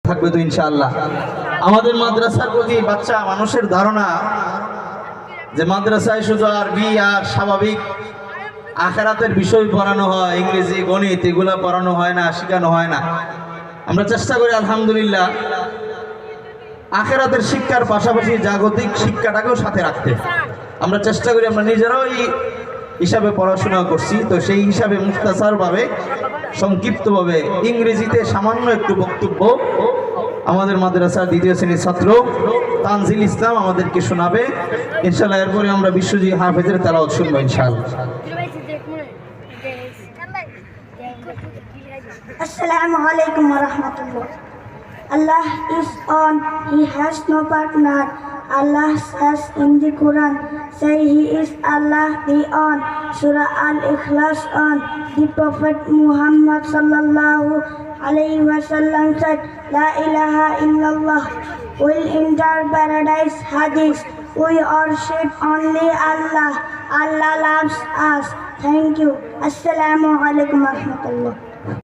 থাকবে তো ইনশাআল্লাহ। আমাদের মাদ্রাসার প্রতি বাচ্চা মানুষের ধারণা যে মাদ্রাসায় শুধু আরবি আর স্বাভাবিক আখেরাতের বিষয় পড়ানো হয়, ইংরেজি গণিত এগুলা পড়ানো হয় না, শেখানো হয় না। আমরা চেষ্টা করি আলহামদুলিল্লাহ আখেরাতের শিক্ষার পাশাপাশি জাগতিক শিক্ষাটাকেও সাথে রাখতে। আমরা চেষ্টা করি, আমরা নিজেরাও এই হিসাবে পড়াশোনা করছি, তো সেই হিসাবে মুখতাসারভাবে সংক্ষিপ্তভাবে ইংরেজিতে সামান্য একটু বক্তব্য আমাদের মাদ্রাসার দ্বিতীয় শ্রেণীর ছাত্র তানজিল ইসলাম আমাদেরকে শোনাবে ইনশাআল্লাহ। এরপরে আমরা বিশ্বজি হাফেজের তেলাওয়াত শুনবো ইনশাআল্লাহ। Assalamu alaikum wa rahmatullah. Allah is on, He has no partner. Allah says in the Quran, say He is Allah the on. Surah Al-Ikhlas on. The Prophet Muhammad sallallahu alayhi wa sallam said, La ilaha illallah will enter paradise. Hadith, we worship only Allah. Allah loves us. Thank you. Assalamu alaikum wa rahmatullah.